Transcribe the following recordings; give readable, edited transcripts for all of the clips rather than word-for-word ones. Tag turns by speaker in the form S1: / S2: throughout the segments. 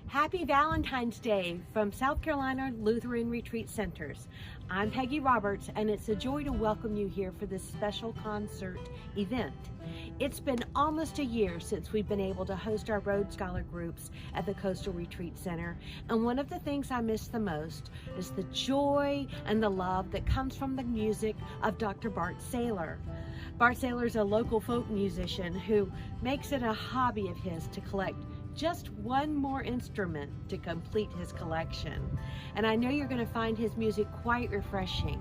S1: Happy Valentine's Day from South Carolina Lutheran Retreat Centers. I'm Peggy Roberts, and it's a joy to welcome you here for this special concert event. It's been almost a year since we've been able to host our Rhodes Scholar groups at the Coastal Retreat Center, and one of the things I miss the most is the joy and the love that comes from the music of Dr. Bart Saylor. Bart Saylor is a local folk musician who makes it a hobby of his to collect just one more instrument to complete his collection. And I know you're going to find his music quite refreshing.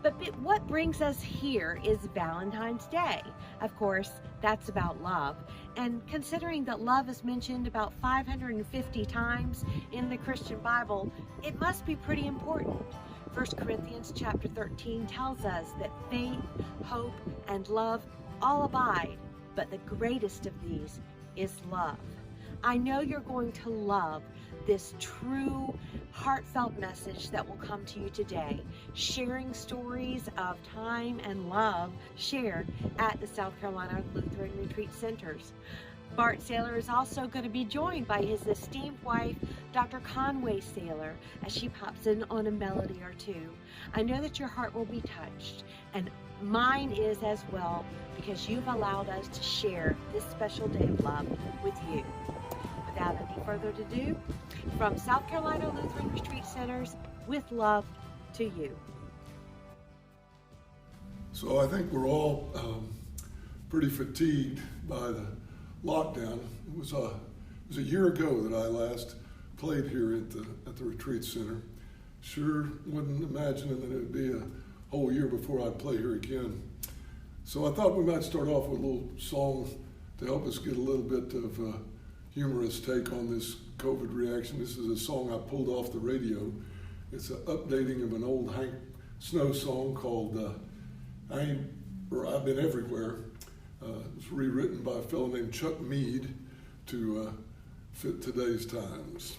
S1: But what brings us here is Valentine's Day. Of course, that's about love. And considering that love is mentioned about 550 times in the Christian Bible, it must be pretty important. 1 Corinthians chapter 13 tells us that faith, hope, and love all abide, but the greatest of these is love. I know you're going to love this true, heartfelt message that will come to you today, sharing stories of time and love shared at the South Carolina Lutheran Retreat Centers. Bart Saylor is also going to be joined by his esteemed wife, Dr. Conway Saylor, as she pops in on a melody or two. I know that your heart will be touched, and mine is as well, because you've allowed us to share this special day of love with you. Without any further ado, from South Carolina Lutheran Retreat Centers, with love to you.
S2: So I think we're all pretty fatigued by the lockdown. It was a year ago that I last played here at the retreat center. Sure wasn't imagining that it would be a whole year before I'd play here again. So I thought we might start off with a little song to help us get a little bit of humorous take on this COVID reaction. This is a song I pulled off the radio. It's an updating of an old Hank Snow song called I've Been Everywhere. It was rewritten by a fellow named Chuck Mead to fit today's times.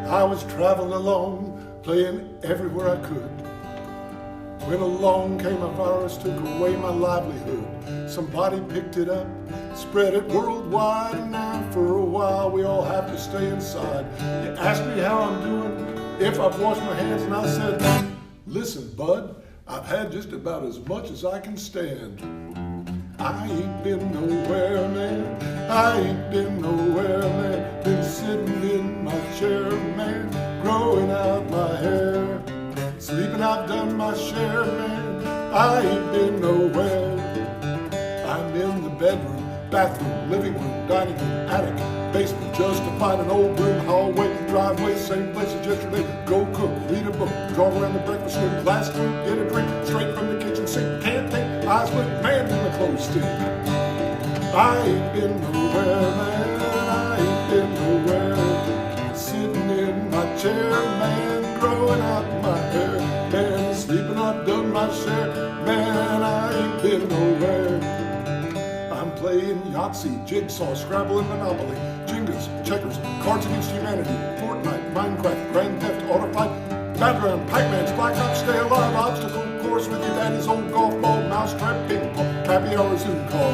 S2: I was traveling along, playing everywhere I could, when along came a virus, took away my livelihood. Somebody picked it up, spread it worldwide, and now for a while we all have to stay inside. You asked me how I'm doing, if I've washed my hands, and I said, listen, bud, I've had just about as much as I can stand. I ain't been nowhere, man. I ain't been nowhere, man. Been sitting in my chair, man, growing out my hair. Sleeping, I've done my share, man. I ain't been nowhere. I'm in the bedroom, bathroom, living room, dining room, attic, basement, just to find an old room, hallway, driveway, same place as yesterday. Go cook, read a book, jog around the breakfast room, glass food, get a drink, straight from the kitchen sink. Can't think, eyes lit, man, in the clothes stink. I ain't been nowhere, man. I ain't been nowhere. Sitting in my chair, man, growing out my hair, man, sleeping, I've done my share, man. I ain't been nowhere. I'm playing Yahtzee, Jigsaw, Scrabble, and Monopoly, Jengas, checkers, Cards Against Humanity, Fortnite, Minecraft, Grand Theft Auto Fight, Battleground, Pac-Man, Black Ops, Stay Alive, Obstacle Course with your daddy's old golf ball, Mousetrap, ping pong, Happy Hour, Zoom call.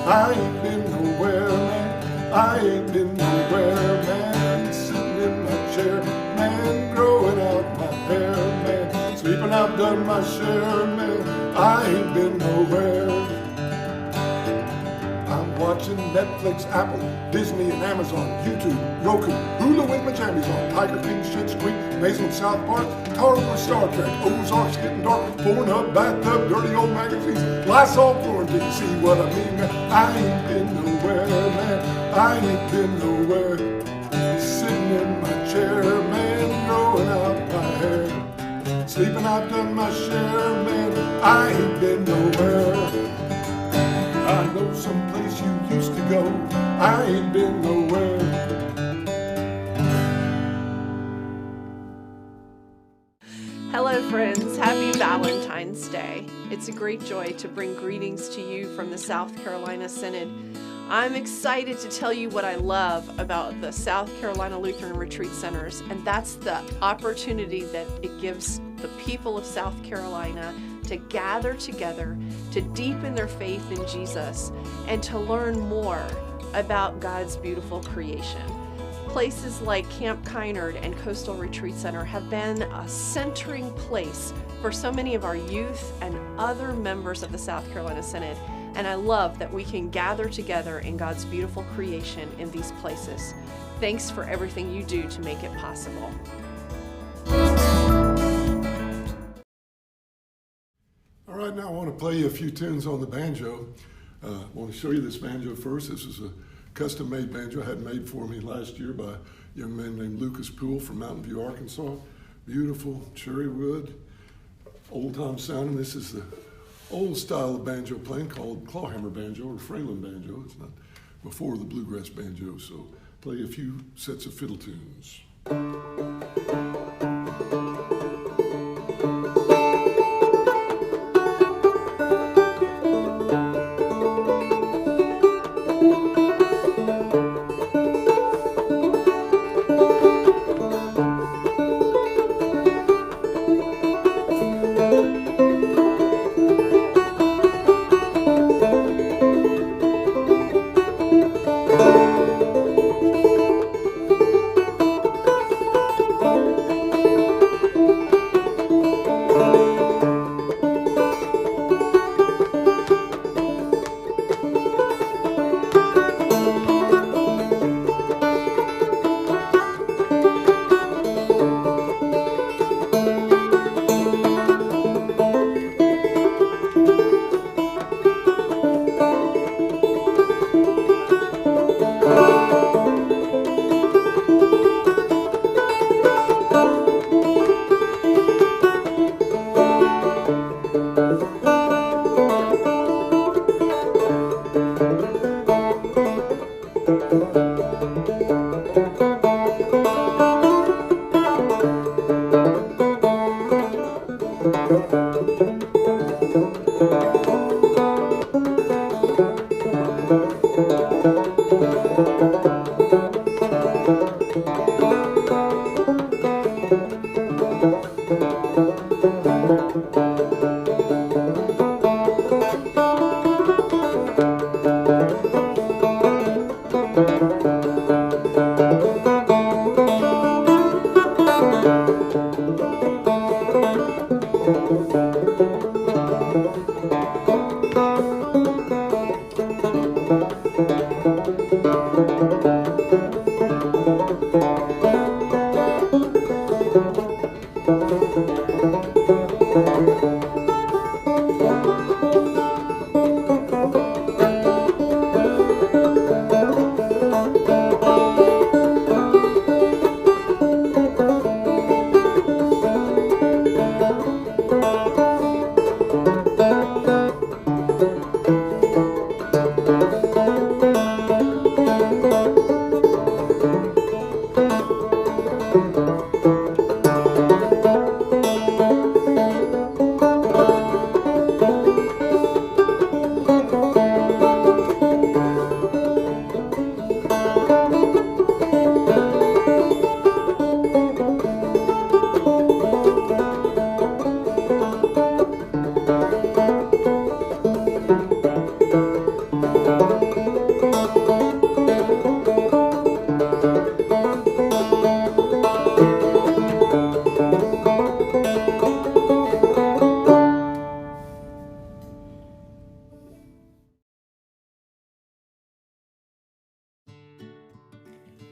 S2: I ain't been nowhere, man. I ain't been nowhere, man. Sitting in my chair, man, growing out my hair, man. Sleeping, I've done my share, man. I ain't been nowhere. I'm watching Netflix, Apple, Disney, and Amazon, YouTube, Roku, Hulu with my jammies on, Tiger King, Schitt's Creek, Maisel and South Park, Carnival, Star Trek, Ozarks getting dark, Pornhub, bathtub, dirty old magazines, Lysol, quarantine, see what I mean, man? I ain't been nowhere, man. I ain't been nowhere. Sitting in my chair, man, growing out my hair. Sleeping, I've done my share, man. I ain't been nowhere. I know someplace you used to go. I ain't been nowhere.
S3: Hello friends, happy Valentine's Day. It's a great joy to bring greetings to you from the South Carolina Synod. I'm excited to tell you what I love about the South Carolina Lutheran Retreat Centers, and that's the opportunity that it gives the people of South Carolina to gather together, to deepen their faith in Jesus, and to learn more about God's beautiful creation. Places like Camp Kynard and Coastal Retreat Center have been a centering place for so many of our youth and other members of the South Carolina Synod, and I love that we can gather together in God's beautiful creation in these places. Thanks for everything you do to make it possible.
S2: All right, now I want to play you a few tunes on the banjo. I want to show you this banjo first. This is a custom-made banjo I had made for me last year by a young man named Lucas Poole from Mountain View, Arkansas. Beautiful cherry wood, old-time sounding. This is the old style of banjo playing called clawhammer banjo or Fralin banjo. It's not before the bluegrass banjo, so play a few sets of fiddle tunes.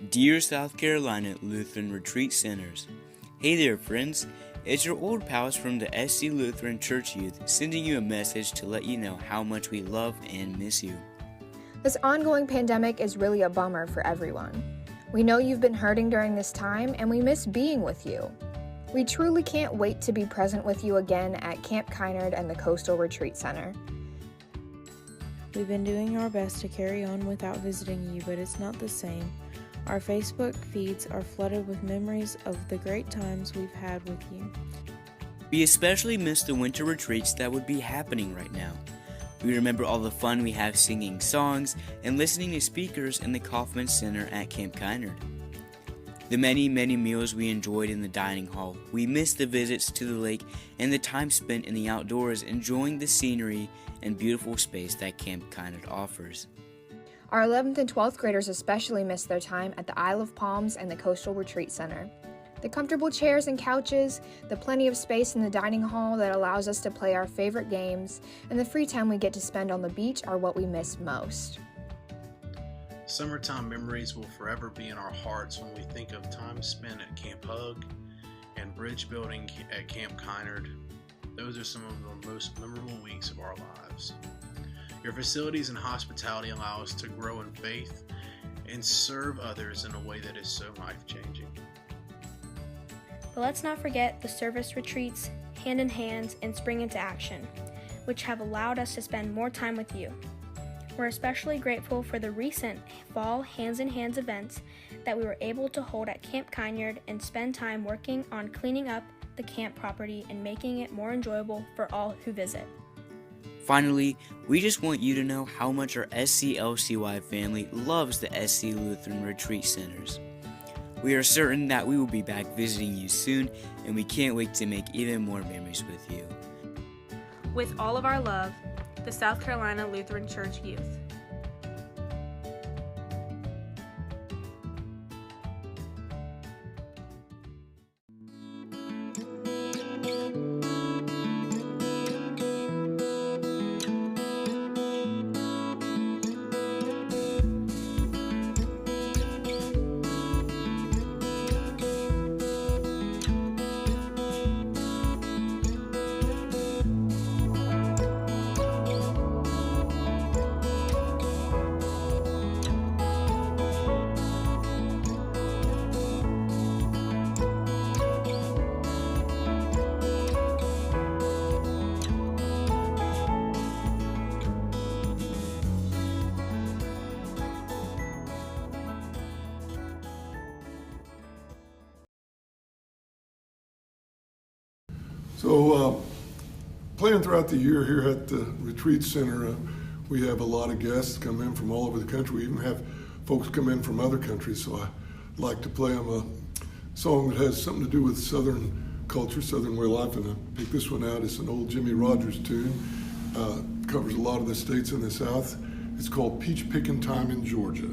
S4: Dear South Carolina Lutheran Retreat Centers, hey there friends, it's your old pals from the SC Lutheran Church Youth sending you a message to let you know how much we love and miss you.
S5: This ongoing pandemic is really a bummer for everyone. We know you've been hurting during this time and we miss being with you. We truly can't wait to be present with you again at Camp Kynard and the Coastal Retreat Center.
S6: We've been doing our best to carry on without visiting you, but it's not the same. Our Facebook feeds are flooded with memories of the great times we've had with you.
S4: We especially miss the winter retreats that would be happening right now. We remember all the fun we have singing songs and listening to speakers in the Kaufman Center at Camp Kynard. The many meals we enjoyed in the dining hall. We miss the visits to the lake and the time spent in the outdoors enjoying the scenery and beautiful space that Camp Kynard offers.
S5: Our 11th and 12th graders especially miss their time at the Isle of Palms and the Coastal Retreat Center. The comfortable chairs and couches, the plenty of space in the dining hall that allows us to play our favorite games, and the free time we get to spend on the beach are what we miss most.
S7: Summertime memories will forever be in our hearts when we think of time spent at Camp Hug and bridge building at Camp Kynard. Those are some of the most memorable weeks of our lives. Your facilities and hospitality allow us to grow in faith and serve others in a way that is so life-changing.
S8: But let's not forget the service retreats, Hand in Hands, and Spring into Action, which have allowed us to spend more time with you. We're especially grateful for the recent fall Hands in Hands events that we were able to hold at Camp Kynard and spend time working on cleaning up the camp property and making it more enjoyable for all who visit.
S4: Finally, we just want you to know how much our SCLCY family loves the SC Lutheran Retreat Centers. We are certain that we will be back visiting you soon, and we can't wait to make even more memories with you.
S9: With all of our love, the South Carolina Lutheran Church Youth.
S2: So, playing throughout the year here at the Retreat Center, we have a lot of guests come in from all over the country. We even have folks come in from other countries, so I like to play them a song that has something to do with Southern culture, Southern way of life, and I picked this one out. It's an old Jimmy Rogers tune. Covers a lot of the states in the South. It's called Peach Picking Time in Georgia.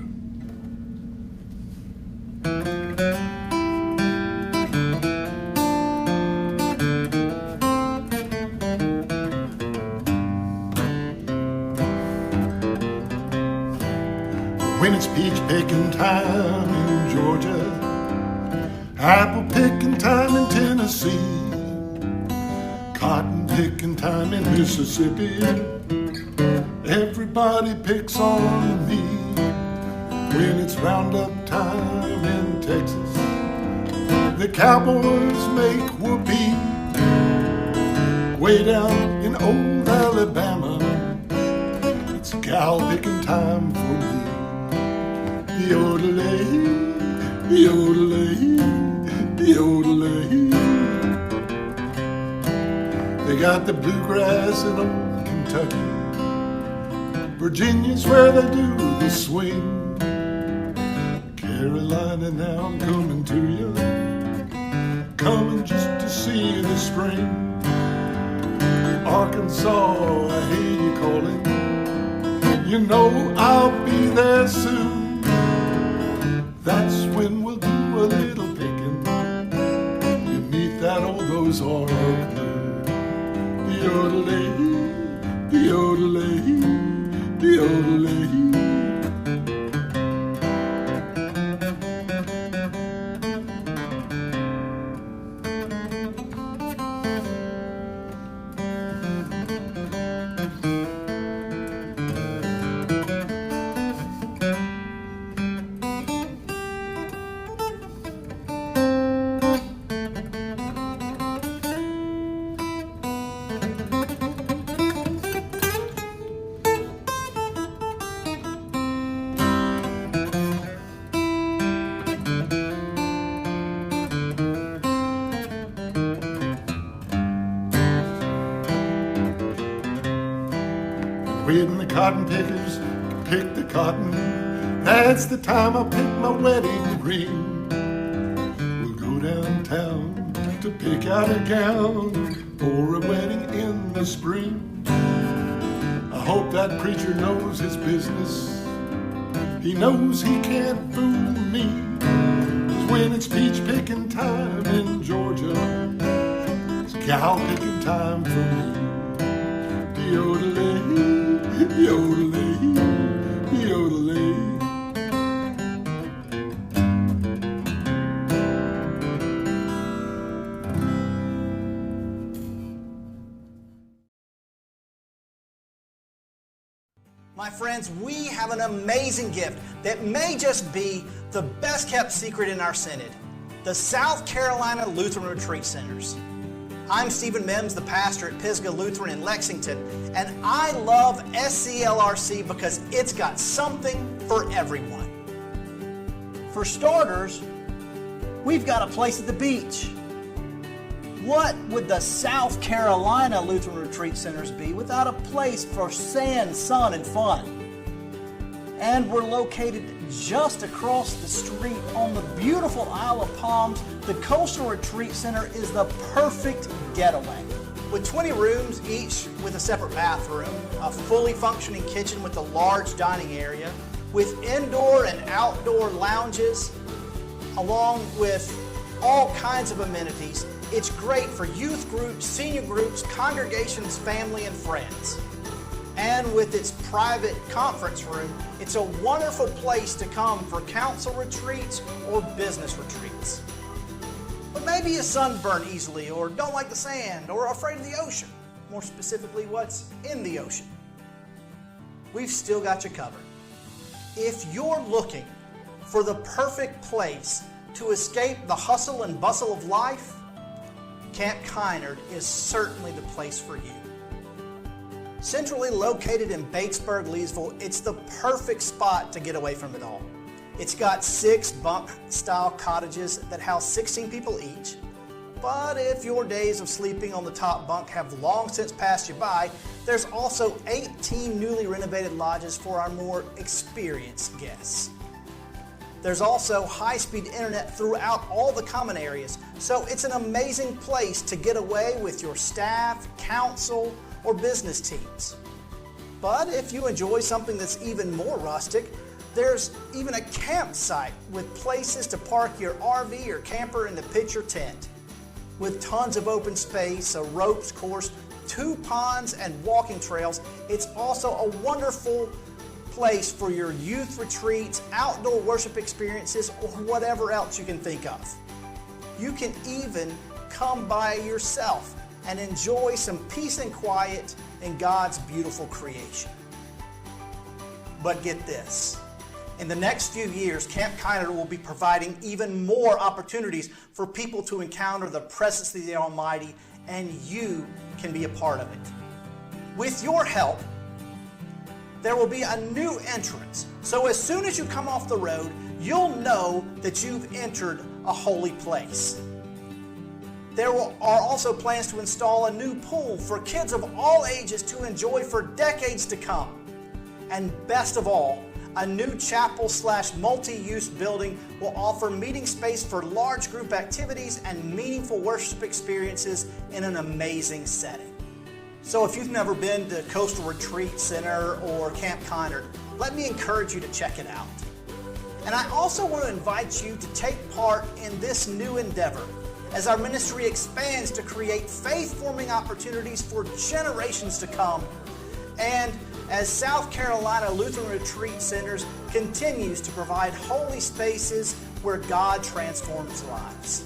S2: When it's peach picking time in Georgia, apple picking time in Tennessee, cotton picking time in Mississippi, everybody picks on me. When it's roundup time in Texas, the cowboys make whoopee. Way down in old Alabama, it's gal picking time for me. Yodelay, yodelay, yodelay. They got the bluegrass in old Kentucky. Virginia's where they do the swing. Carolina, now I'm coming to you, coming just to see the spring. Arkansas, I hear you calling. You know I'll be there soon. That's when we'll do a little picking beneath that old Ozark moon. The yodelay, the yodelay, the yodelay. when the cotton pickers pick the cotton, that's the time I pick my wedding ring. We'll go downtown to pick out a gown for a wedding in the spring. I hope that preacher knows his business. He knows he can't fool me. 'Cause when it's peach picking time in Georgia, it's cow picking time for me. Yodelay, yodelay, yodelay.
S10: My friends, we have an amazing gift that may just be the best kept secret in our synod, the South Carolina Lutheran Retreat Centers. I'm Stephen Mims, the pastor at Pisgah Lutheran in Lexington, and I love SCLRC because it's got something for everyone. For starters, we've got a place at the beach. What would the South Carolina Lutheran Retreat Centers be without a place for sand, sun, and fun? And we're located just across the street on the beautiful Isle of Palms. The Coastal Retreat Center is the perfect getaway. With 20 rooms, each with a separate bathroom, a fully functioning kitchen with a large dining area, with indoor and outdoor lounges, along with all kinds of amenities. It's great for youth groups, senior groups, congregations, family, and friends. And with its private conference room, it's a wonderful place to come for council retreats or business retreats. But maybe you sunburn easily, or don't like the sand, or are afraid of the ocean. More specifically, what's in the ocean. We've still got you covered. If you're looking for the perfect place to escape the hustle and bustle of life, Camp Kynard is certainly the place for you. Centrally located in Batesburg, Leesville, it's the perfect spot to get away from it all. It's got 6 bunk-style cottages that house 16 people each. But if your days of sleeping on the top bunk have long since passed you by, there's also 18 newly renovated lodges for our more experienced guests. There's also high-speed internet throughout all the common areas, so it's an amazing place to get away with your staff, council, or business teams. But if you enjoy something that's even more rustic, there's even a campsite with places to park your RV or camper and to pitch your tent. With tons of open space, a ropes course, 2 ponds, and walking trails, it's also a wonderful place for your youth retreats, outdoor worship experiences, or whatever else you can think of. You can even come by yourself and enjoy some peace and quiet in God's beautiful creation. But get this, in the next few years, Camp Kynard will be providing even more opportunities for people to encounter the presence of the Almighty, and you can be a part of it. With your help, there will be a new entrance. So as soon as you come off the road, you'll know that you've entered a holy place. There are also plans to install a new pool for kids of all ages to enjoy for decades to come. And best of all, a new chapel/multi-use building will offer meeting space for large group activities and meaningful worship experiences in an amazing setting. So if you've never been to Coastal Retreat Center or Camp Kynard, let me encourage you to check it out. And I also want to invite you to take part in this new endeavor as our ministry expands to create faith-forming opportunities for generations to come, and as South Carolina Lutheran Retreat Centers continues to provide holy spaces where God transforms lives.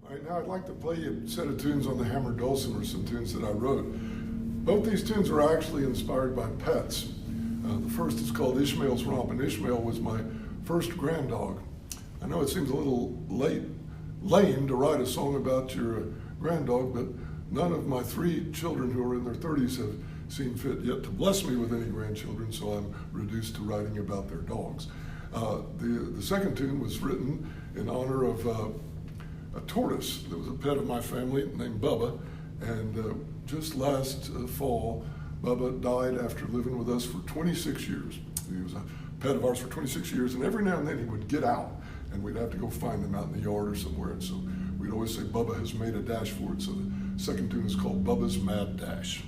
S2: All right, now I'd like to play you a set of tunes on the hammer dulcimer, some tunes that I wrote. Both these tunes are actually inspired by pets. The first is called Ishmael's Romp, and Ishmael was my first grand dog. I know it seems a little lame to write a song about your grand dog, but none of my 3 children who are in their 30s have seen fit yet to bless me with any grandchildren, so I'm reduced to writing about their dogs. The second tune was written in honor of a tortoise that was a pet of my family named Bubba. And just last fall, Bubba died after living with us for 26 years. He was a pet of ours for 26 years, and every now and then he would get out, and we'd have to go find him out in the yard or somewhere. And so we'd always say Bubba has made a dash for it. So the second tune is called Bubba's Mad Dash.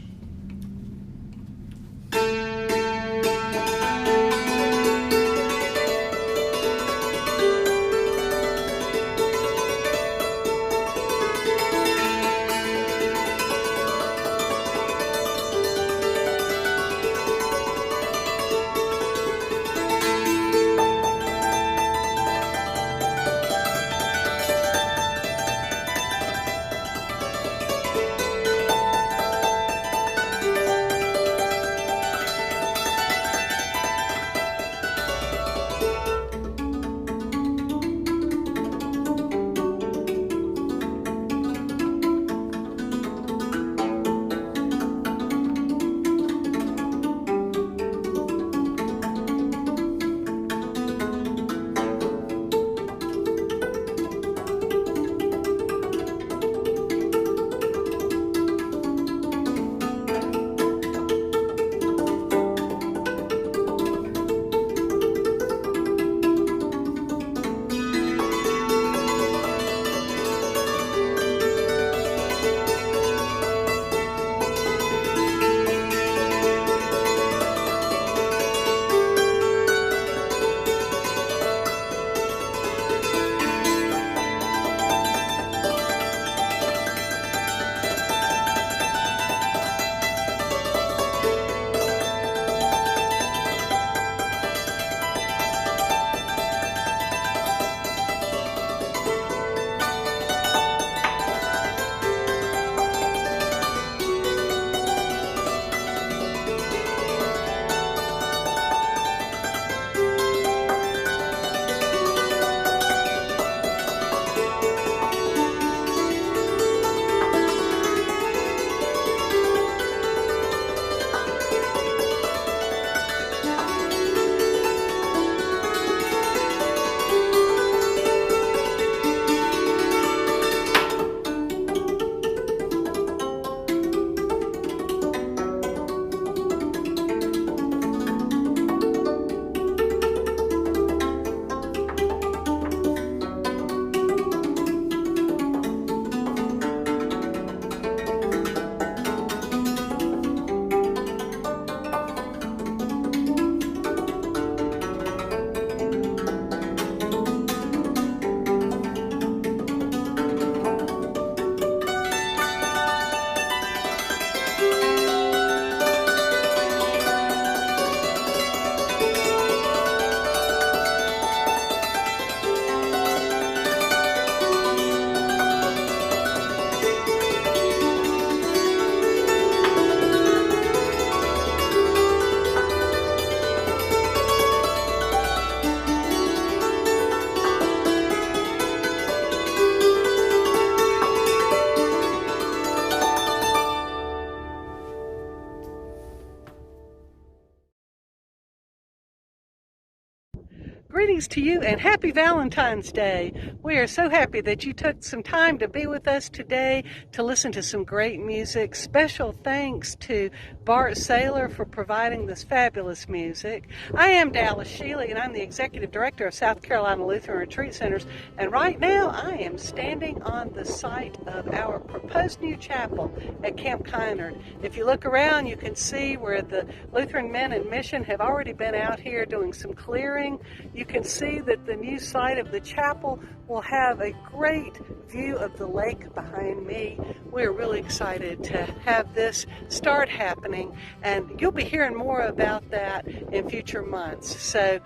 S1: Greetings to you and happy Valentine's Day. We are so happy that you took some time to be with us today to listen to some great music. Special thanks to Bart Saylor for providing this fabulous music. I am Dallas Shealy and I'm the Executive Director of South Carolina Lutheran Retreat Centers. And right now I am standing on the site of our proposed new chapel at Camp Kynard. If you look around, you can see where the Lutheran men in mission have already been out here doing some clearing. You can see that the new site of the chapel will have a great view of the lake behind me. We're really excited to have this start happening, and you'll be hearing more about that in future months. So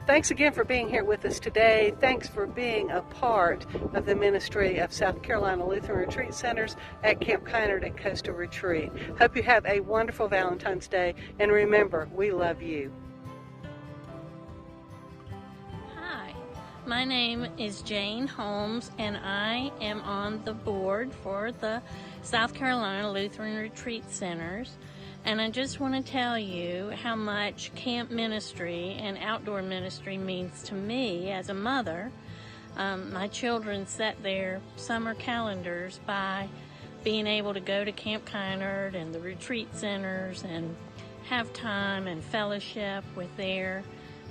S1: thanks again for being here with us today. Thanks for being a part of the ministry of South Carolina Lutheran Retreat Centers at Camp Kynard and Coastal Retreat. Hope you have a wonderful Valentine's Day, and remember, we love you.
S11: My name is Jane Holmes, and I am on the board for the South Carolina Lutheran Retreat Centers. And I just want to tell you how much camp ministry and outdoor ministry means to me as a mother. My children set their summer calendars by being able to go to Camp Kinard and the retreat centers and have time and fellowship with their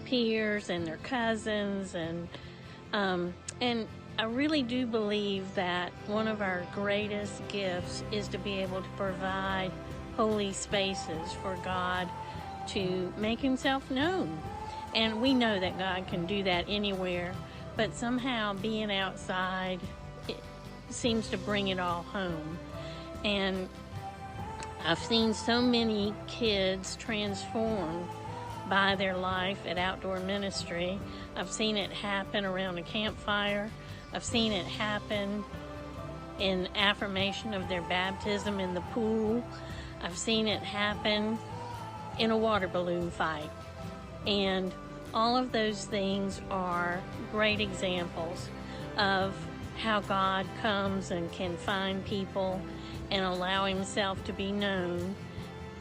S11: peers and their cousins, and I really do believe that one of our greatest gifts is to be able to provide holy spaces for God to make himself known. And we know that God can do that anywhere, but somehow being outside, it seems to bring it all home. And I've seen so many kids transformed by their life at outdoor ministry. I've seen it happen around a campfire. I've seen it happen in affirmation of their baptism in the pool. I've seen it happen in a water balloon fight. And all of those things are great examples of how God comes and can find people and allow himself to be known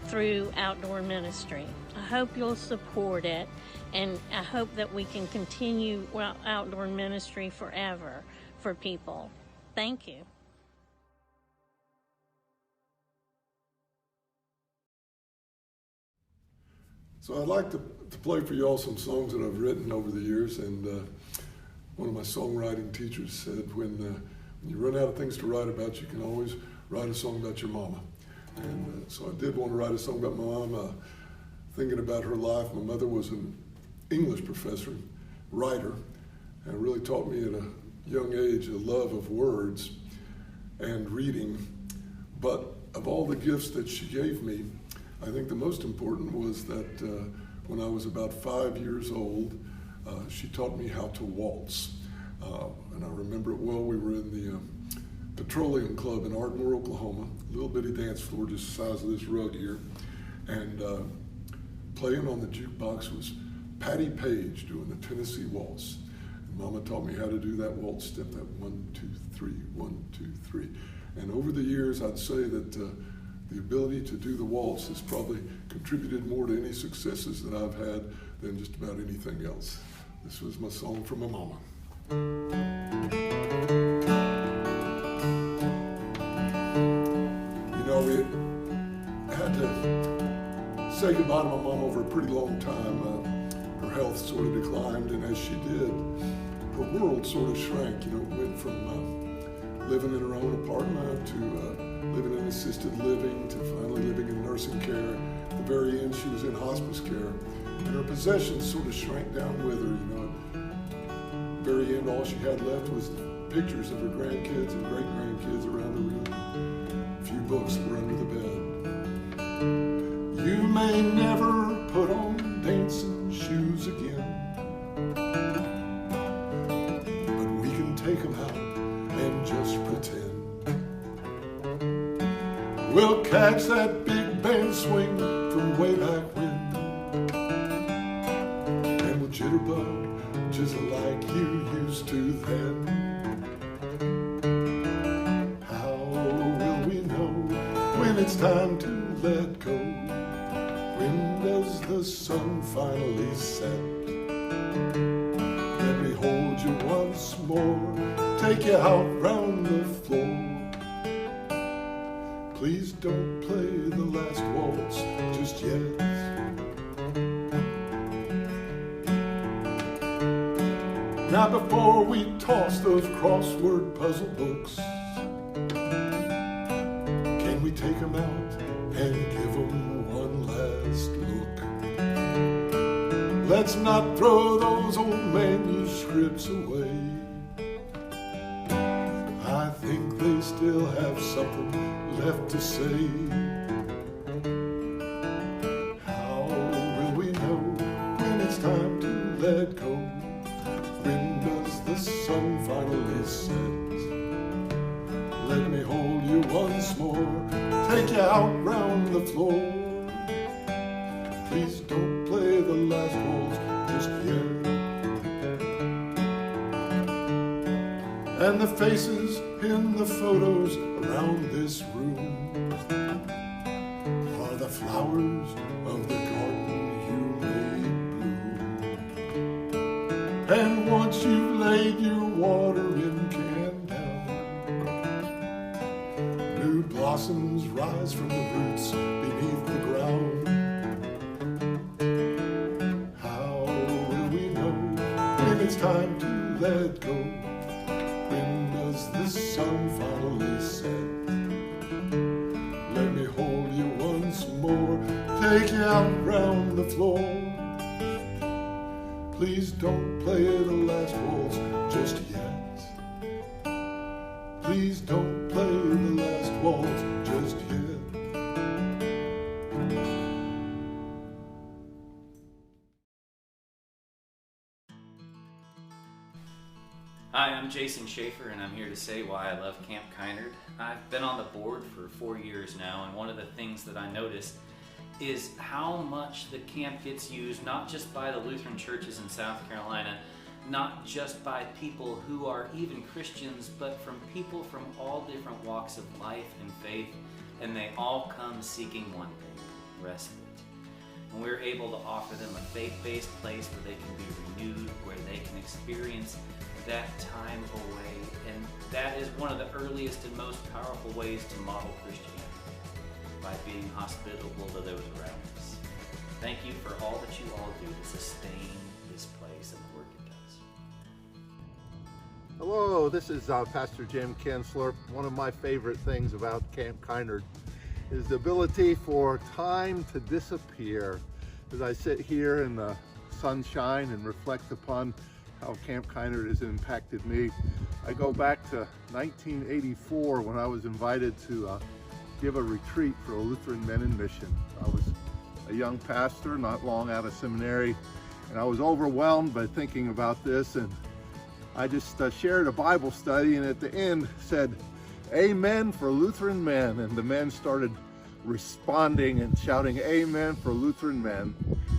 S11: through outdoor ministry. I hope you'll support it, and I hope that we can continue outdoor ministry forever for people. Thank you.
S2: So I'd like to play for you all some songs that I've written over the years, and one of my songwriting teachers said, when you run out of things to write about, you can always write a song about your mama. And so I did want to write a song about my mom, thinking about her life. My mother was an English professor, writer, and really taught me at a young age a love of words and reading. But of all the gifts that she gave me, I think the most important was that when I was about 5 years old, she taught me how to waltz. And I remember it well. We were in the Petroleum Club in Ardmore, Oklahoma, a little bitty dance floor just the size of this rug here. And playing on the jukebox was Patty Page doing the Tennessee Waltz. And Mama taught me how to do that waltz step, that 1, 2, 3, 1, 2, 3. And over the years, I'd say that the ability to do the waltz has probably contributed more to any successes that I've had than just about anything else. This was my song for my mama. You know, we had to say goodbye to my mom over a pretty long time. Her health sort of declined, and as she did, her world sort of shrank. You know, it went from living in her own apartment to living in assisted living to finally living in nursing care. At the very end, she was in hospice care, and her possessions sort of shrank down with her. You know, at the very end, all she had left was pictures of her grandkids and great-grandkids around the room, a few books that were under the bed. You may never put on dancing shoes again, but we can take them out and just pretend. We'll catch that big band swing from way back when, and we'll jitterbug just like you used to then. How will we know when it's time to let go? When does the sun finally set? Let me hold you once more, take you out round the floor. Please don't play the last waltz just yet. Now before we toss those crossword puzzle books, can we take them out and give them one last look? Let's not throw those old manuscripts away. I think they still have something left to say. How will we know when it's time to let go? When does the sun finally set? Let me hold you once more, take you out round the floor. Please don't play the last waltz just yet. And the faces in the photos around this room are the flowers of the garden you made bloom. And once you've laid your watering can down, new blossoms rise from the roots beneath the ground. How will we know when it's time to let go? When does the sun finally set? Let me hold you once more, take you out round the floor. Please don't play the last waltz just yet. Please don't play the last waltz just yet.
S12: Hi, I'm Jason Schaefer, and I'm here to say why I love Camp Kynard. I've been on the board for 4 years now, and one of the things that I noticed is how much the camp gets used, not just by the Lutheran churches in South Carolina, not just by people who are even Christians, but from people from all different walks of life and faith, and they all come seeking one thing: respite. And we're able to offer them a faith-based place where they can be renewed, where they can experience that time away, and that is one of the earliest and most powerful ways to model Christianity, by being hospitable to those around us. Thank you for all that you all do to sustain this place and the work it does.
S13: Hello, this is Pastor Jim Kinsler. One of my favorite things about Camp Kynard is the ability for time to disappear. As I sit here in the sunshine and reflect upon how Camp Kynard has impacted me, I go back to 1984 when I was invited to give a retreat for Lutheran men in mission. I was a young pastor, not long out of seminary, and I was overwhelmed by thinking about this, and I just shared a Bible study, and at the end said, "Amen for Lutheran men," and the men started responding and shouting, "Amen for Lutheran men."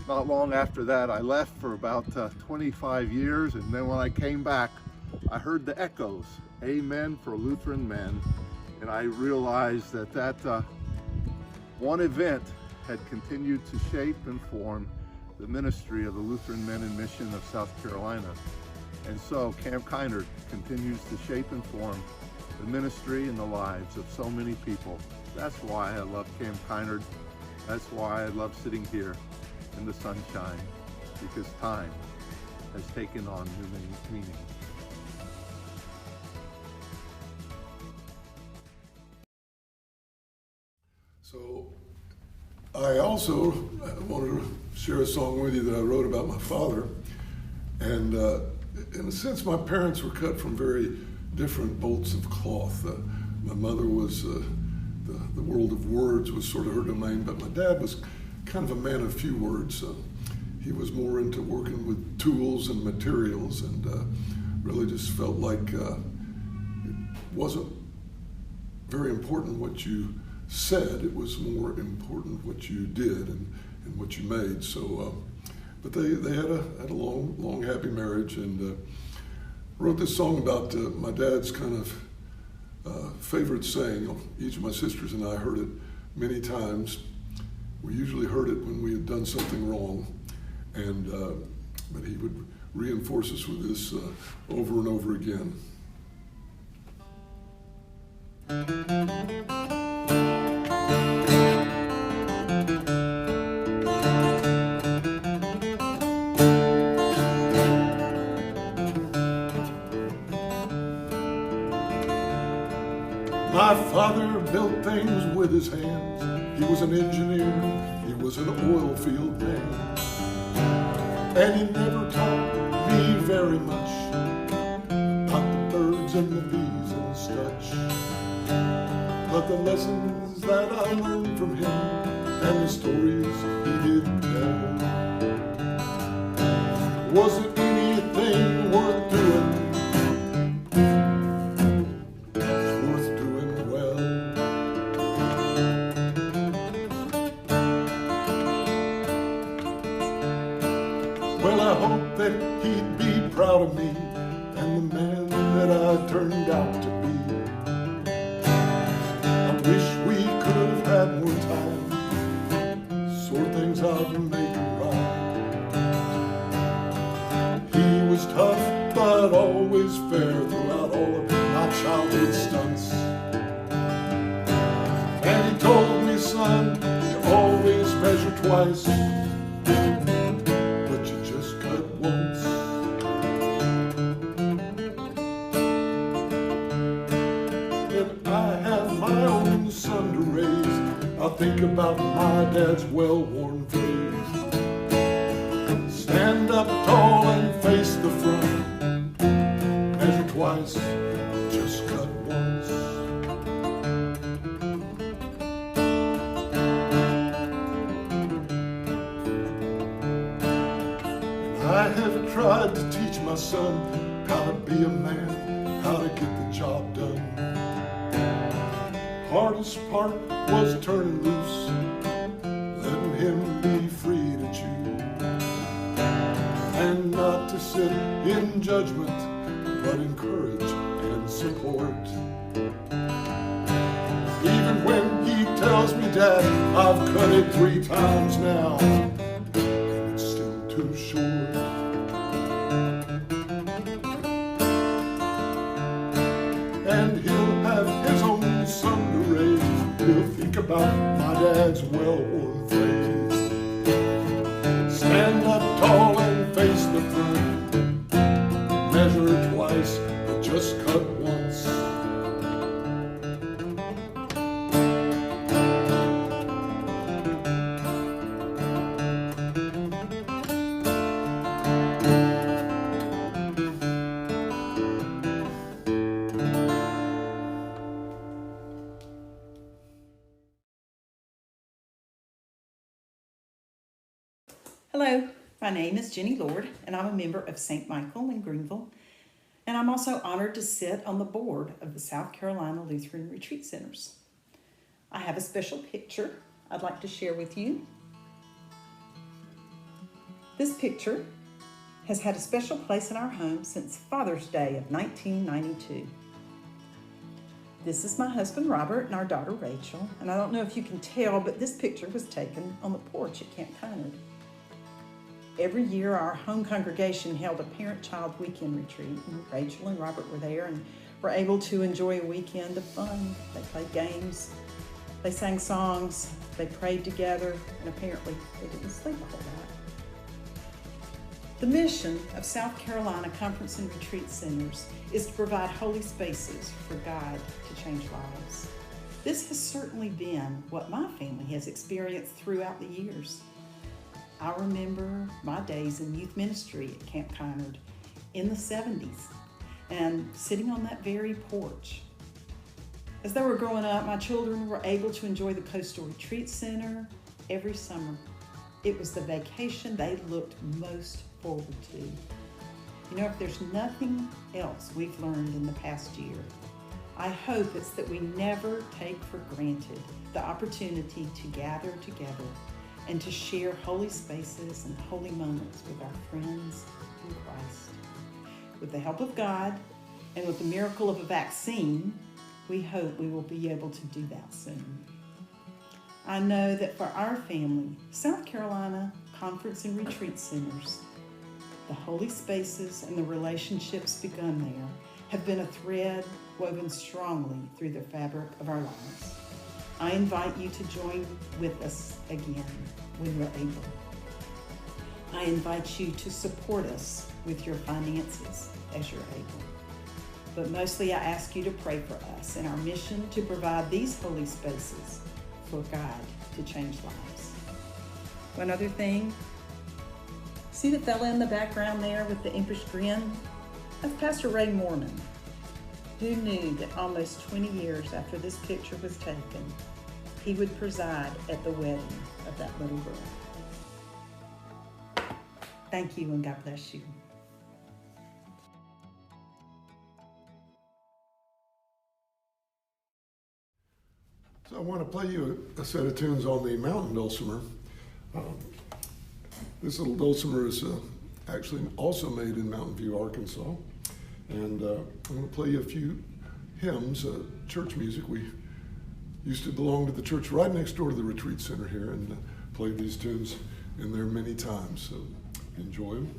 S13: Not long after that, I left for about 25 years, and then when I came back, I heard the echoes, "Amen for Lutheran men." And I realized that one event had continued to shape and form the ministry of the Lutheran Men in Mission of South Carolina. And so Camp Kynard continues to shape and form the ministry and the lives of so many people. That's why I love Camp Kynard. That's why I love sitting here in the sunshine, because time has taken on new meaning.
S2: So I also wanted to share a song with you that I wrote about my father. And in a sense, my parents were cut from very different bolts of cloth. My mother was, the world of words was sort of her domain, but my dad was kind of a man of few words. He was more into working with tools and materials, and really just felt like it wasn't very important what you said, it was more important what you did and what you made. So, but they had a long happy marriage, and wrote this song about my dad's kind of favorite saying. Each of my sisters and I heard it many times. We usually heard it when we had done something wrong, and but he would reinforce us with this over and over again. My father built things with his hands. He was an engineer, he was an oil field man. And he never taught me very much about the birds and the bees and such. But the lessons that I learned from him and the stories he did tell, wasn't anything worth doing. He'd be proud of me and the man that I turned out to be. I wish we could have had more time, sort things out and make it right. He was always tough, but always fair throughout all of my childhood stunts. And he told me, son, you always measure twice, but you just cut once. And I have my own son to raise. I think about my dad's well-worn phrase. Stand up tall and face the front. Measure twice, just cut once. I have tried to teach my son how to be a man, how to get the job done. Hardest part was turning loose, letting him be free to choose, and not to sit in judgment, but encourage and support. Even when he tells me, Dad, I've cut it 3 times now, and it's still too short. And he'll have his own son to raise. He'll think about my dad's well-worn phrase. Stand up tall and face the front. Measure twice, but just cut once.
S14: Hello, my name is Jenny Lord, and I'm a member of St. Michael in Greenville, and I'm also honored to sit on the board of the South Carolina Lutheran Retreat Centers. I have a special picture I'd like to share with you. This picture has had a special place in our home since Father's Day of 1992. This is my husband Robert and our daughter Rachel, and I don't know if you can tell, but this picture was taken on the porch at Camp Kinard. Every year, our home congregation held a parent-child weekend retreat, and Rachel and Robert were there and were able to enjoy a weekend of fun. They played games, they sang songs, they prayed together, and apparently they didn't sleep a whole lot. The mission of South Carolina Conference and Retreat Centers is to provide holy spaces for God to change lives. This has certainly been what my family has experienced throughout the years. I remember my days in youth ministry at Camp Kinard in the 70s and sitting on that very porch. As they were growing up, my children were able to enjoy the Coastal Retreat Center every summer. It was the vacation they looked most forward to. You know, if there's nothing else we've learned in the past year, I hope it's that we never take for granted the opportunity to gather together and to share holy spaces and holy moments with our friends in Christ. With the help of God and with the miracle of a vaccine, we hope we will be able to do that soon. I know that for our family, South Carolina Conference and Retreat Centers, the holy spaces and the relationships begun there have been a thread woven strongly through the fabric of our lives. I invite you to join with us again when you're able. I invite you to support us with your finances as you're able. But mostly I ask you to pray for us in our mission to provide these holy spaces for God to change lives. One other thing, see the fella in the background there with the impish grin? That's Pastor Ray Mormon. Who knew that almost 20 years after this picture was taken, he would preside at the wedding of that little girl. Thank you and God bless you.
S2: So I want to play you a set of tunes on the Mountain Dulcimer. This little dulcimer is actually also made in Mountain View, Arkansas. And I'm going to play you a few hymns, church music. We used to belong to the church right next door to the retreat center here and played these tunes in there many times. So enjoy them.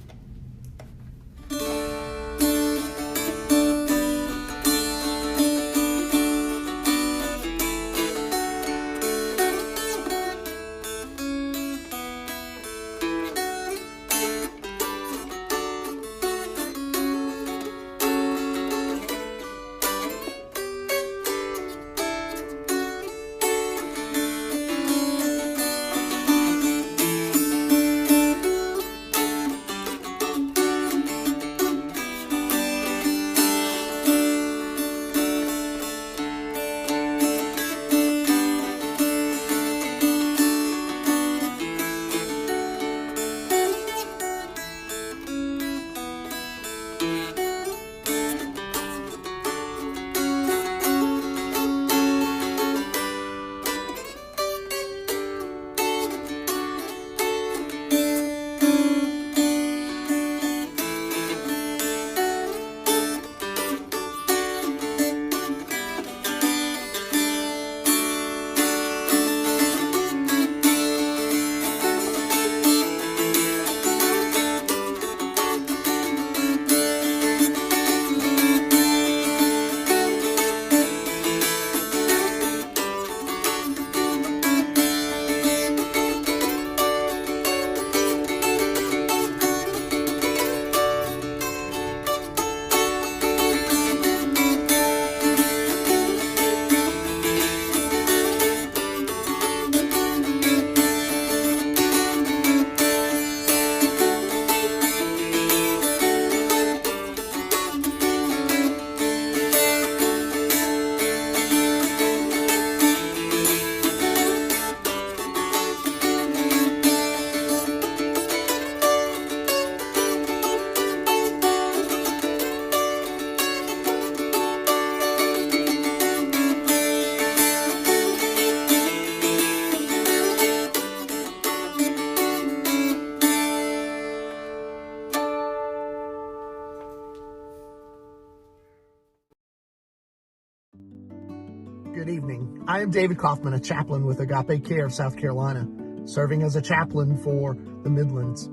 S15: Good evening. I am David Kaufman, a chaplain with Agape Care of South Carolina, serving as a chaplain for the Midlands.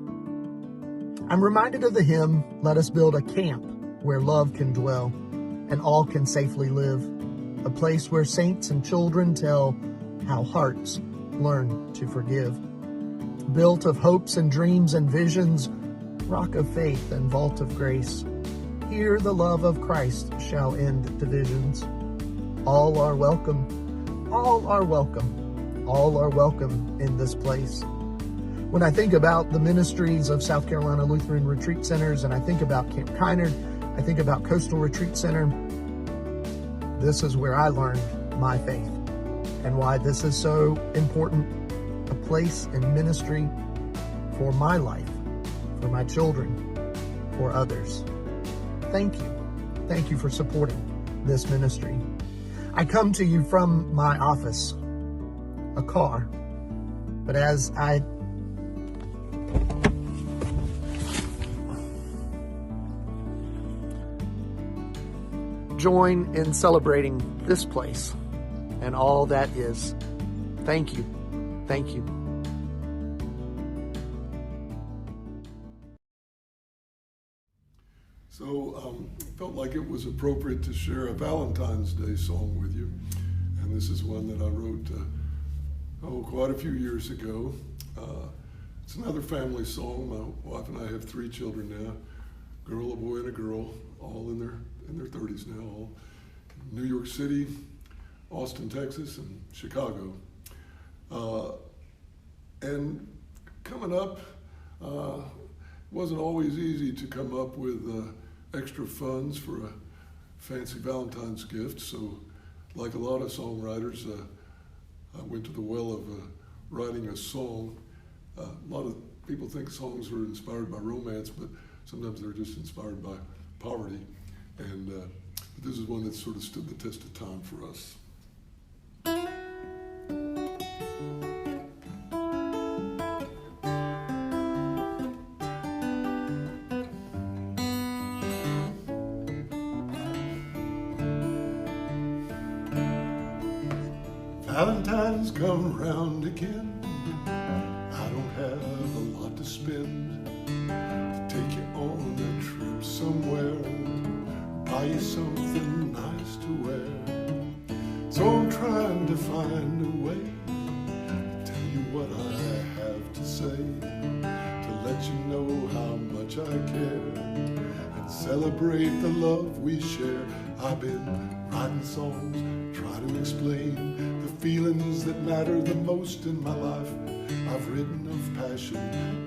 S15: I'm reminded of the hymn, "Let us build a camp where love can dwell and all can safely live, a place where saints and children tell how hearts learn to forgive. Built of hopes and dreams and visions, rock of faith and vault of grace, here the love of Christ shall end divisions. All are welcome, all are welcome, all are welcome in this place." When I think about the ministries of South Carolina Lutheran Retreat Centers, and I think about Camp Kynard, I think about Coastal Retreat Center, this is where I learned my faith and why this is so important, a place in ministry for my life, for my children, for others. Thank you. Thank you for supporting this ministry. I come to you from my office, a car, but as I join in celebrating this place and all that is, thank you. Thank you.
S2: So felt like it was appropriate to share a Valentine's Day song with you. And this is one that I wrote quite a few years ago. It's another family song. My wife and I have 3 children now, a girl, a boy, and a girl, all in their 30s now, all in New York City, Austin, Texas, and Chicago. And coming up, wasn't always easy to come up with extra funds for a fancy Valentine's gift. So like a lot of songwriters, I went to the well of writing a song. A lot of people think songs are inspired by romance, but sometimes they're just inspired by poverty. And this is one that sort of stood the test of time for us. Valentine's come round again. I don't have a lot to spend to take you on a trip somewhere, buy you something nice to wear. So I'm trying to find a way to tell you what I have to say, to let you know how much I care and celebrate the love we share. I've been writing songs, try to explain the feelings that matter the most in my life. I've written of passion,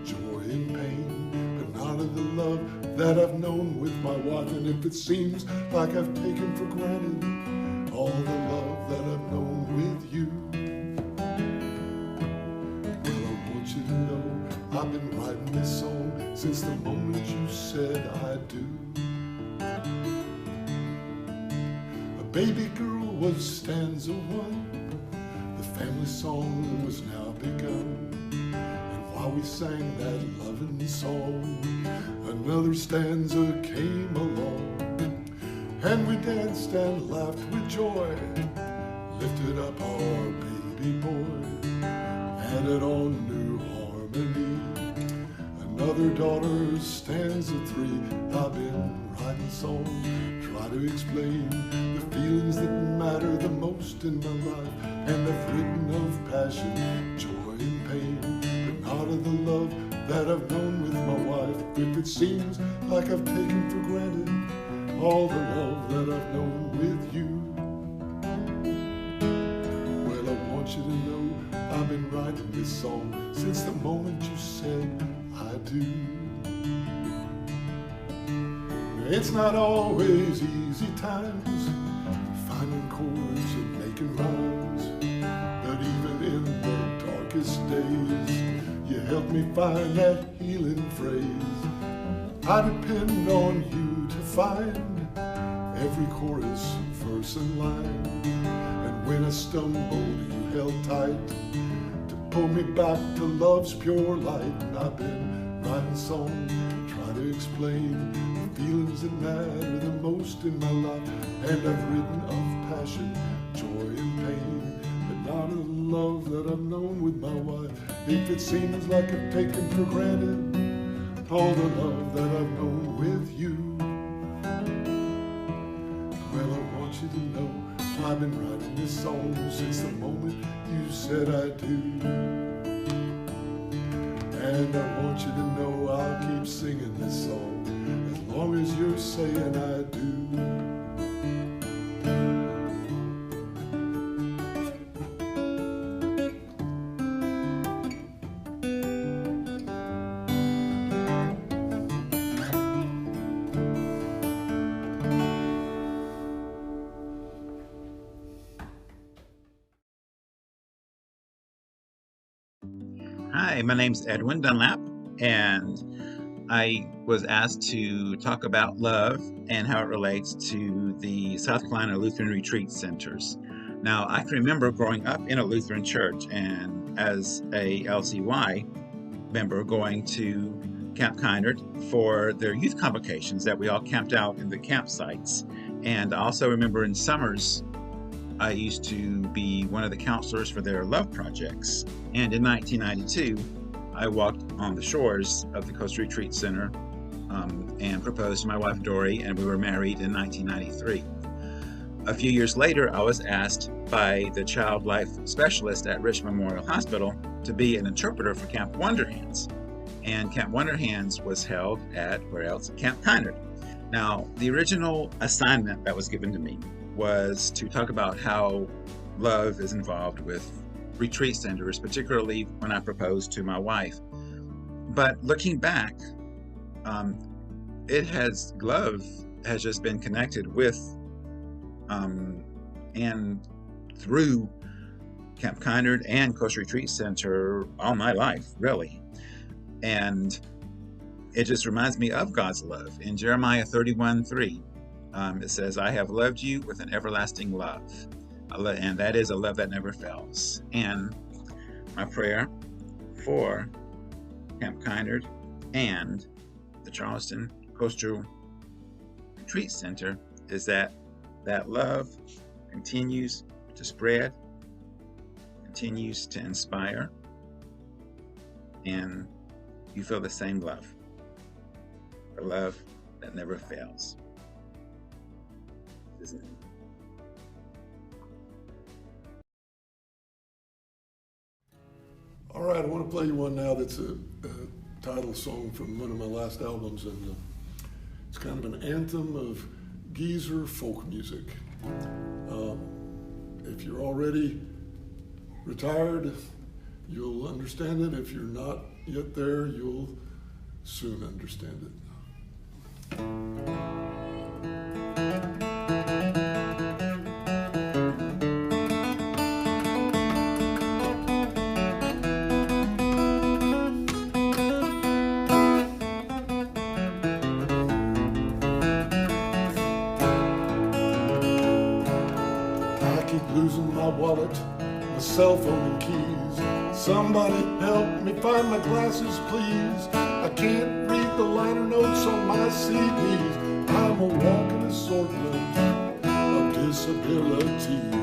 S2: joy and pain, but not of the love that I've known with my wife. And if it seems like I've taken for granted all the love that I've known with you, well, I want you to know I've been writing this song since the moment you said I do. A baby girl was stanza 1, the family song was now begun. And while we sang that loving song, another stanza came along, and we danced and laughed with joy, lifted up our baby boy, added on new harmony. Another daughter, stanza 3. I've been writing songs, try to explain the feelings that matter the most in my life. And I've written of passion, joy and pain, but not of the love that I've known with my wife. If it seems like I've taken for granted all the love that I've known with you, well, I want you to know I've been writing this song since the moment you said I do. It's not always easy times finding chords and making rhymes, but even in the darkest days, you help me find that healing phrase. I depend on you to find every chorus, verse and line, and when I stumbled, you held tight to pull me back to love's pure light. And I've been writing songs, try to explain the feelings that matter the most in my life. And I've written of passion, joy and pain, but not of the love that I've known with my wife. If it seems like I've taken for granted all the love that I've known with you, well, I want you to know I've been writing this song since the moment you said I do. And I want you to know I'll keep singing this song as long as you're saying I do.
S16: Hi, my name's Edwin Dunlap, and I was asked to talk about love and how it relates to the South Carolina Lutheran Retreat Centers. Now, I can remember growing up in a Lutheran church and as a LCY member going to Camp Kynard for their youth convocations that we all camped out in the campsites. And I also remember in summers, I used to be one of the counselors for their love projects. And in 1992, I walked on the shores of the Coast Retreat Center and proposed to my wife Dory, and we were married in 1993. A few years later, I was asked by the child life specialist at Richmond Memorial Hospital to be an interpreter for Camp Wonder Hands. And Camp Wonder Hands was held at, where else? Camp Kynard. Now, the original assignment that was given to me was to talk about how love is involved with retreat centers, particularly when I proposed to my wife. But looking back, love has just been connected with and through Camp Kynard and Coast Retreat Center all my life, really. And it just reminds me of God's love. In Jeremiah 31:3, it says, I have loved you with an everlasting love. And that is a love that never fails. And my prayer for Camp Kynard and the Charleston Coastal Retreat Center is that that love continues to spread, continues to inspire, and you feel the same love, the love that never fails. Isn't it?
S2: All right, I want to play you one now that's a title song from one of my last albums, and it's kind of an anthem of geezer folk music. If you're already retired, you'll understand it. If you're not yet there, you'll soon understand it. Wallet, my cell phone and keys. Somebody help me find my glasses, please. I can't read the liner notes on my CDs. I'm a walking assortment of disabilities.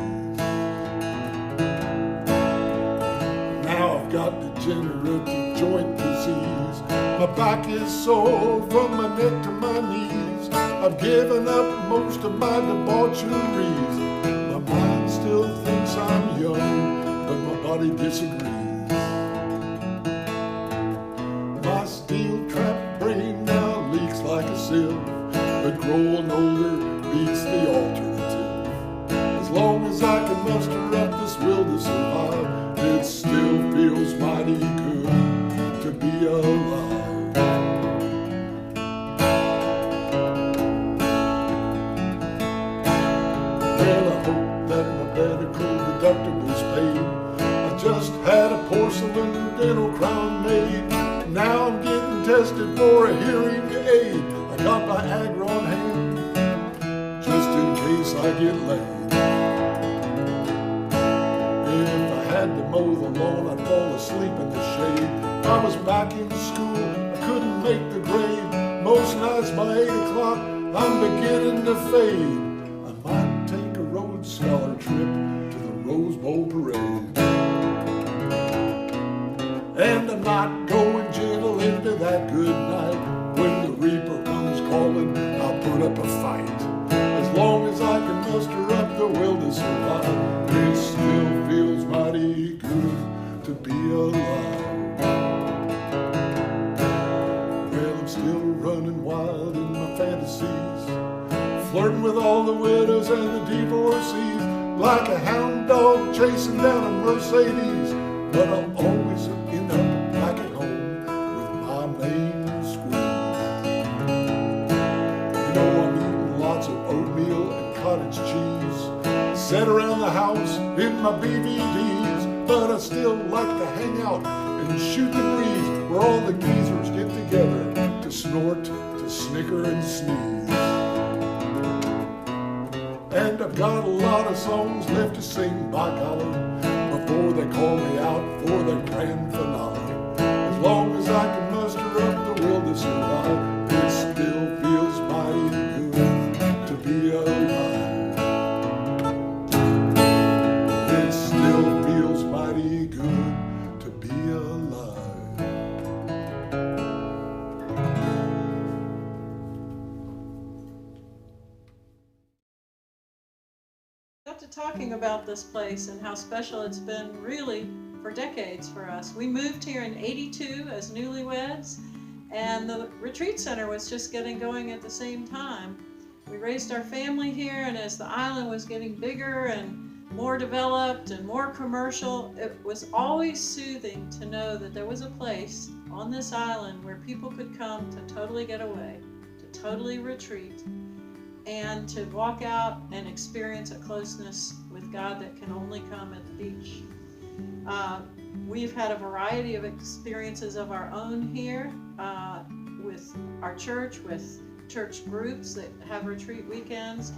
S2: Now I've got degenerative joint disease. My back is sore from my neck to my knees. I've given up most of my debaucheries. My mind still thinks I'm young, but my body disagrees. My steel-trapped brain now leaks like a sieve, but growing older beats the alternative. As long as I can muster up this will to survive, it still feels mighty good to be alive. Deductibles paid. I just had a porcelain dental crown made. Now I'm getting tested for a hearing aid. I got Viagra on hand, just in case I get laid. If I had to mow the lawn, I'd fall asleep in the shade. If I was back in school, I couldn't make the grade. Most nights by 8 o'clock, I'm beginning to fade. I might take a Rhodes Scholar trip to the Rose Bowl parade. And I'm not going gentle into that good night. When the Reaper comes calling, I'll put up a fight. As long as I can muster up the will to survive, it still feels mighty good to be alive. Well, I'm still running wild in my fantasies, flirting with all the widows and the divorcees, like a hound dog chasing down a Mercedes. But I'll always end up back at home with my main squeeze. You know, I'm eating lots of oatmeal and cottage cheese, set around the house in my BVDs, but I still like to hang out and shoot the breeze where all the geezers get together to snort, to snicker and sneeze. And I've got a lot of songs left to sing, by golly, before they call me out for the grand finale. As long as I can muster up the will to survive, it still feels mighty good to be alive. It still feels mighty good to be alive.
S17: Got to talking about this place and how special it's been really for decades for us. We moved here in '82 as newlyweds, and the retreat center was just getting going at the same time. We raised our family here, and as the island was getting bigger and more developed and more commercial, it was always soothing to know that there was a place on this island where people could come to totally get away, to totally retreat, and to walk out and experience a closeness with God that can only come at the beach. We've had a variety of experiences of our own here with our church, with church groups that have retreat weekends,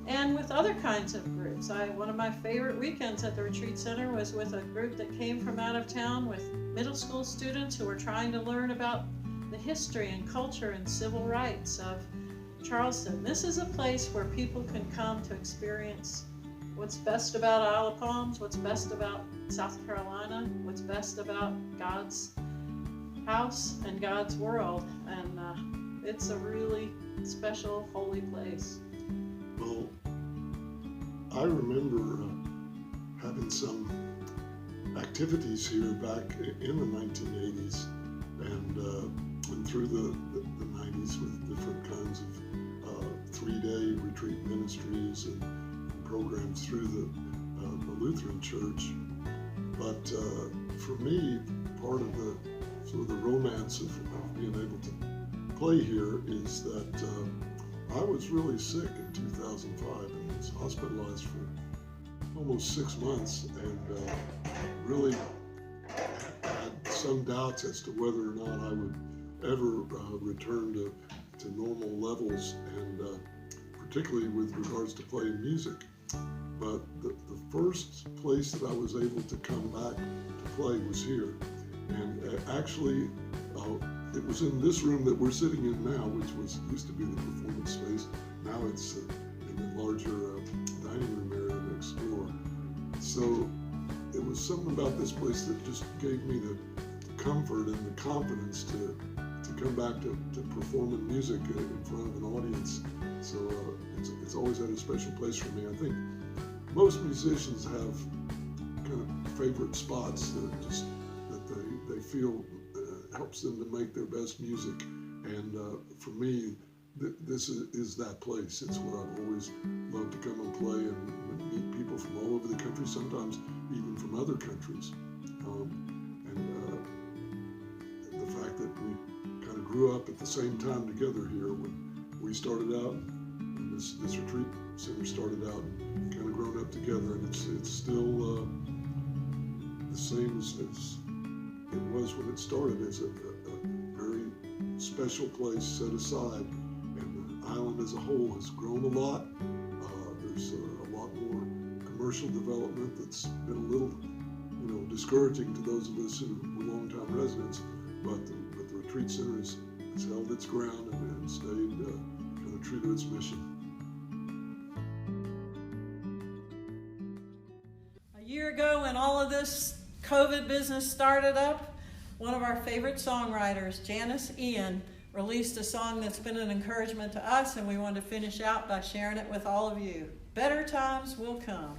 S17: and with other kinds of groups. One of my favorite weekends at the retreat center was with a group that came from out of town with middle school students who were trying to learn about the history and culture and civil rights of Charleston. This is a place where people can come to experience what's best about Isle of Palms, what's best about South Carolina, what's best about God's house and God's world, and it's a really special, holy place.
S2: Well, I remember having some activities here back in the 1980s and through the 90s with different kinds of 3-day retreat ministries and programs through the Lutheran Church. But for me, part of the sort of the romance of being able to play here is that I was really sick in 2005 and was hospitalized for almost 6 months, and really had some doubts as to whether or not I would ever return to normal levels, and particularly with regards to playing music. But the first place that I was able to come back to play was here. And actually, it was in this room that we're sitting in now, which used to be the performance space. Now it's in the larger dining room area next door. So it was something about this place that just gave me the comfort and the confidence to come back to performing music in front of an audience. So it's always had a special place for me. I think most musicians have kind of favorite spots that they feel helps them to make their best music. And for me, this is that place. It's where I've always loved to come and play and meet people from all over the country, sometimes even from other countries. The fact that we kind of grew up at the same time together here when we started out, and this retreat center started out, and kind of grown up together, and it's still the same as it was when it started. It's a very special place set aside, and the island as a whole has grown a lot. There's a lot more commercial development that's been a little, discouraging to those of us who were long-time residents. But the retreat center has It's held its ground and stayed kind of true to its mission.
S17: A year ago, when all of this COVID business started up, one of our favorite songwriters, Janice Ian, released a song that's been an encouragement to us, and we wanted to finish out by sharing it with all of you. Better times will come.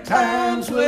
S18: Times will